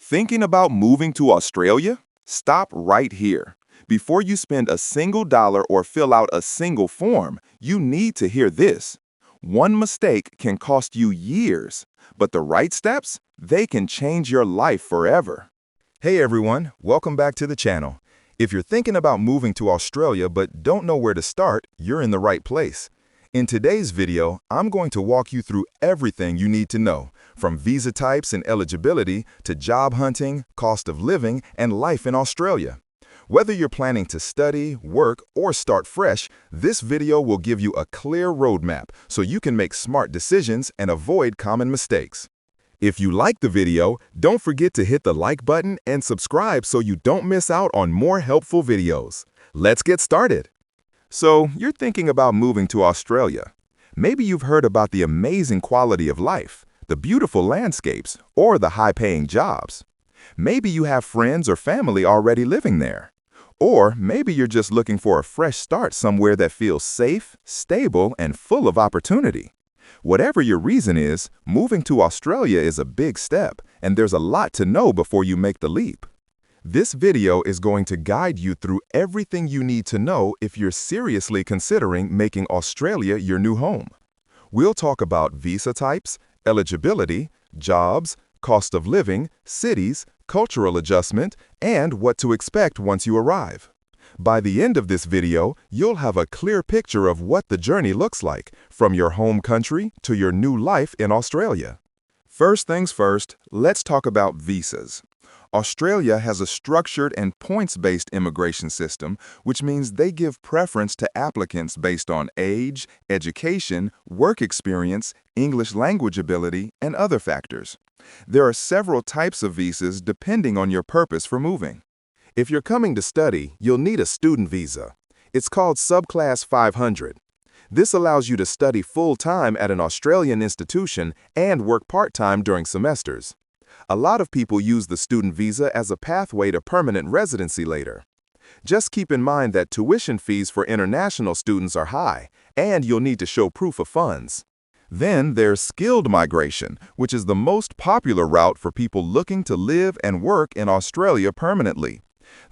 Thinking about moving to Australia? Stop right here. Before you spend a single dollar or fill out a single form, you need to hear this. One mistake can cost you years, but the right steps, they can change your life forever. Hey everyone, welcome back to the channel. If you're thinking about moving to Australia but don't know where to start, you're in the right place. In today's video, I'm going to walk you through everything you need to know, from visa types and eligibility to job hunting, cost of living, and life in Australia. Whether you're planning to study, work, or start fresh, this video will give you a clear roadmap so you can make smart decisions and avoid common mistakes. If you like the video, don't forget to hit the like button and subscribe so you don't miss out on more helpful videos. Let's get started. So, you're thinking about moving to Australia. Maybe you've heard about the amazing quality of life, the beautiful landscapes, or the high-paying jobs. Maybe you have friends or family already living there. Or maybe you're just looking for a fresh start somewhere that feels safe, stable, and full of opportunity. Whatever your reason is, moving to Australia is a big step, and there's a lot to know before you make the leap. This video is going to guide you through everything you need to know if you're seriously considering making Australia your new home. We'll talk about visa types, eligibility, jobs, cost of living, cities, cultural adjustment, and what to expect once you arrive. By the end of this video, you'll have a clear picture of what the journey looks like, from your home country to your new life in Australia. First things first, let's talk about visas. Australia has a structured and points-based immigration system, which means they give preference to applicants based on age, education, work experience, English language ability, and other factors. There are several types of visas depending on your purpose for moving. If you're coming to study, you'll need a student visa. It's called Subclass 500. This allows you to study full-time at an Australian institution and work part-time during semesters. A lot of people use the student visa as a pathway to permanent residency later. Just keep in mind that tuition fees for international students are high, and you'll need to show proof of funds. Then there's skilled migration, which is the most popular route for people looking to live and work in Australia permanently.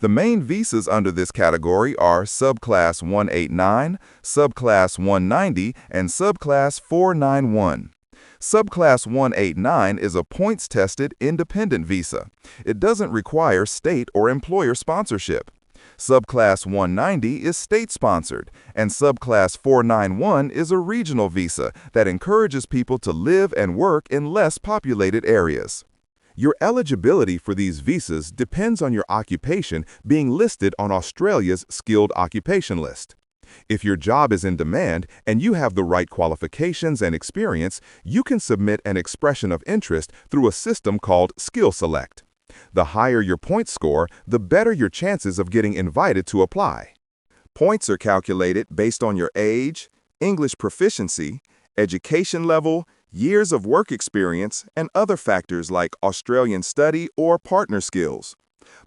The main visas under this category are Subclass 189, Subclass 190, and Subclass 491. Subclass 189 is a points-tested independent visa. It doesn't require state or employer sponsorship. Subclass 190 is state-sponsored, and Subclass 491 is a regional visa that encourages people to live and work in less populated areas. Your eligibility for these visas depends on your occupation being listed on Australia's skilled occupation list. If your job is in demand and you have the right qualifications and experience, you can submit an expression of interest through a system called Skill Select. The higher your point score, the better your chances of getting invited to apply. Points are calculated based on your age, English proficiency, education level, years of work experience, and other factors like Australian study or partner skills.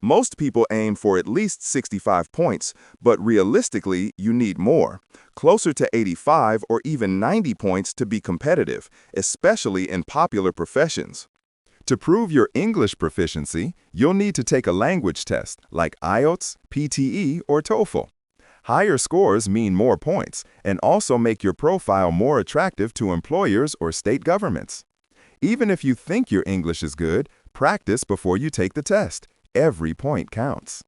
Most people aim for at least 65 points, but realistically, you need more, closer to 85 or even 90 points to be competitive, especially in popular professions. To prove your English proficiency, you'll need to take a language test like IELTS, PTE, or TOEFL. Higher scores mean more points and also make your profile more attractive to employers or state governments. Even if you think your English is good, practice before you take the test. Every point counts.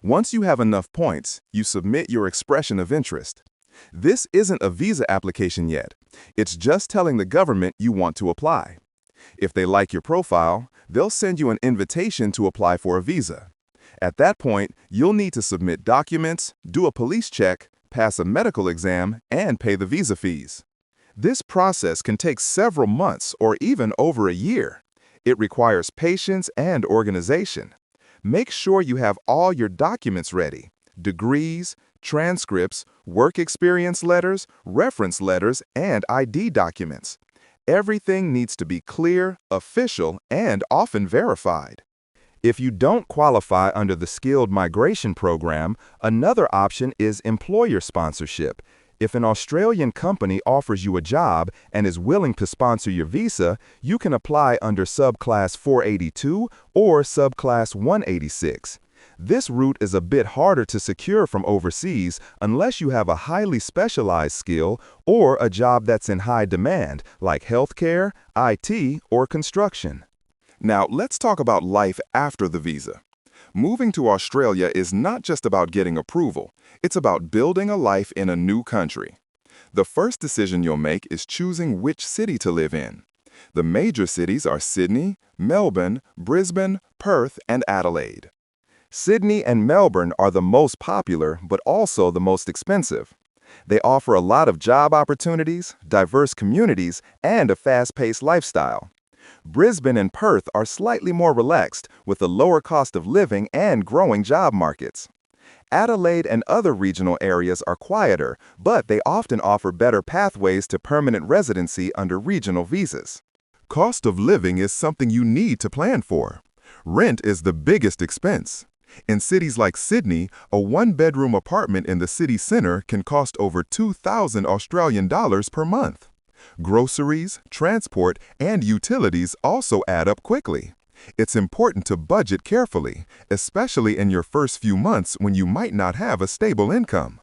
Once you have enough points, you submit your expression of interest. This isn't a visa application yet. It's just telling the government you want to apply. If they like your profile, they'll send you an invitation to apply for a visa. At that point, you'll need to submit documents, do a police check, pass a medical exam, and pay the visa fees. This process can take several months or even over a year. It requires patience and organization. Make sure you have all your documents ready: degrees, transcripts, work experience letters, reference letters, and ID documents. Everything needs to be clear, official, and often verified. If you don't qualify under the Skilled Migration Program, another option is employer sponsorship. If an Australian company offers you a job and is willing to sponsor your visa, you can apply under Subclass 482 or Subclass 186. This route is a bit harder to secure from overseas unless you have a highly specialized skill or a job that's in high demand, like healthcare, IT, or construction. Now, let's talk about life after the visa. Moving to Australia is not just about getting approval, it's about building a life in a new country. The first decision you'll make is choosing which city to live in. The major cities are Sydney, Melbourne, Brisbane, Perth, and Adelaide. Sydney and Melbourne are the most popular, but also the most expensive. They offer a lot of job opportunities, diverse communities, and a fast-paced lifestyle. Brisbane and Perth are slightly more relaxed, with a lower cost of living and growing job markets. Adelaide and other regional areas are quieter, but they often offer better pathways to permanent residency under regional visas. Cost of living is something you need to plan for. Rent is the biggest expense. In cities like Sydney, a one-bedroom apartment in the city center can cost over 2,000 Australian dollars per month. Groceries, transport, and utilities also add up quickly. It's important to budget carefully, especially in your first few months when you might not have a stable income.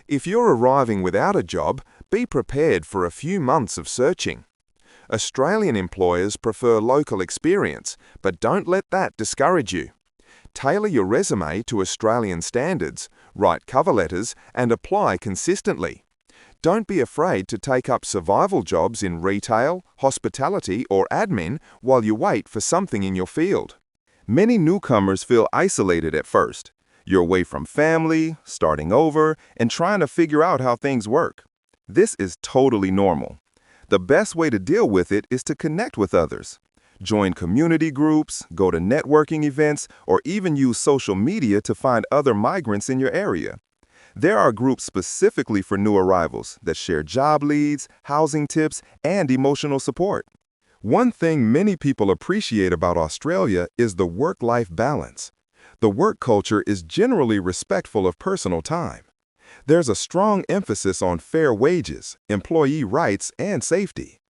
If you're arriving without a job, be prepared for a few months of searching. Australian employers prefer local experience, but don't let that discourage you. Tailor your resume to Australian standards, write cover letters, and apply consistently. Don't be afraid to take up survival jobs in retail, hospitality, or admin while you wait for something in your field. Many newcomers feel isolated at first. You're away from family, starting over, and trying to figure out how things work. This is totally normal. The best way to deal with it is to connect with others. Join community groups, go to networking events, or even use social media to find other migrants in your area. There are groups specifically for new arrivals that share job leads, housing tips, and emotional support. One thing many people appreciate about Australia is the work-life balance. The work culture is generally respectful of personal time. There's a strong emphasis on fair wages, employee rights, and safety.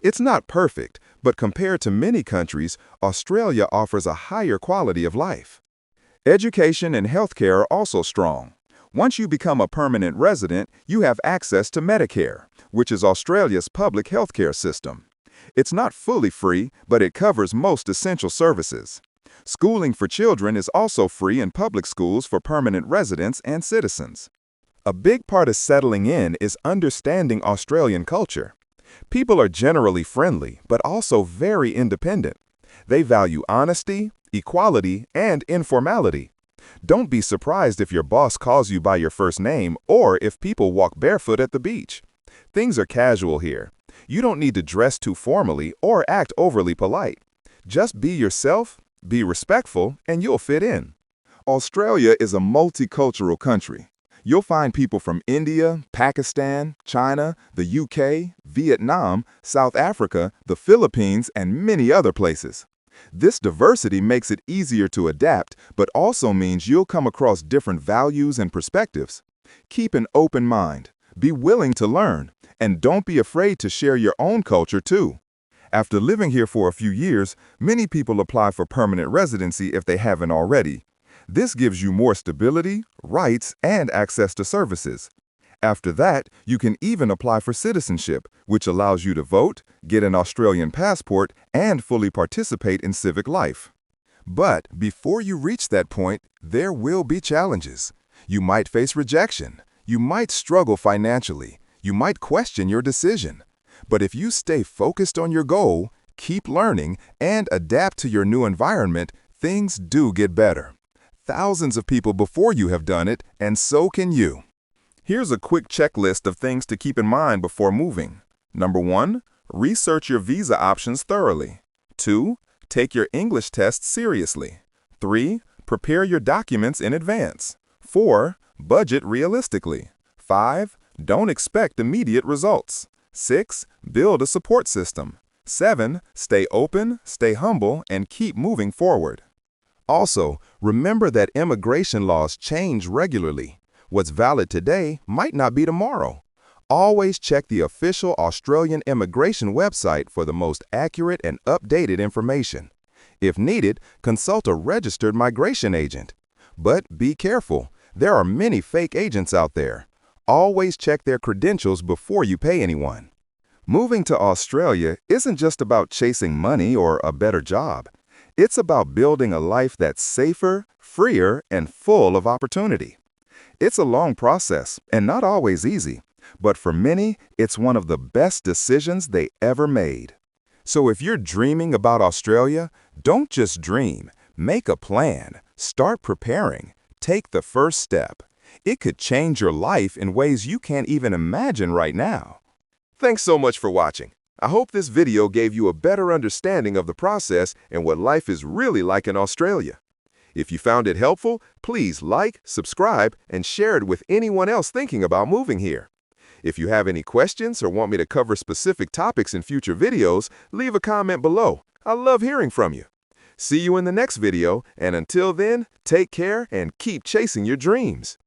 It's not perfect, but compared to many countries, Australia offers a higher quality of life. Education and healthcare are also strong. Once you become a permanent resident, you have access to Medicare, which is Australia's public healthcare system. It's not fully free, but it covers most essential services. Schooling for children is also free in public schools for permanent residents and citizens. A big part of settling in is understanding Australian culture. People are generally friendly, but also very independent. They value honesty, equality, and informality. Don't be surprised if your boss calls you by your first name or if people walk barefoot at the beach. Things are casual here. You don't need to dress too formally or act overly polite. Just be yourself, be respectful, and you'll fit in. Australia is a multicultural country. You'll find people from India, Pakistan, China, the UK, Vietnam, South Africa, the Philippines, and many other places. This diversity makes it easier to adapt, but also means you'll come across different values and perspectives. Keep an open mind, be willing to learn, and don't be afraid to share your own culture too. After living here for a few years, many people apply for permanent residency if they haven't already. This gives you more stability, rights, and access to services. After that, you can even apply for citizenship, which allows you to vote, get an Australian passport, and fully participate in civic life. But before you reach that point, there will be challenges. You might face rejection. You might struggle financially. You might question your decision. But if you stay focused on your goal, keep learning, and adapt to your new environment, things do get better. Thousands of people before you have done it, and so can you. Here's a quick checklist of things to keep in mind before moving. Number 1, research your visa options thoroughly. 2, take your English test seriously. 3, prepare your documents in advance. 4, budget realistically. 5, don't expect immediate results. 6, build a support system. 7, stay open, stay humble, and keep moving forward. Also, remember that immigration laws change regularly. What's valid today might not be tomorrow. Always check the official Australian immigration website for the most accurate and updated information. If needed, consult a registered migration agent. But be careful, there are many fake agents out there. Always check their credentials before you pay anyone. Moving to Australia isn't just about chasing money or a better job. It's about building a life that's safer, freer, and full of opportunity. It's a long process and not always easy, but for many, it's one of the best decisions they ever made. So if you're dreaming about Australia, don't just dream. Make a plan. Start preparing. Take the first step. It could change your life in ways you can't even imagine right now. Thanks so much for watching. I hope this video gave you a better understanding of the process and what life is really like in Australia. If you found it helpful, please like, subscribe, and share it with anyone else thinking about moving here. If you have any questions or want me to cover specific topics in future videos, leave a comment below. I love hearing from you. See you in the next video, and until then, take care and keep chasing your dreams.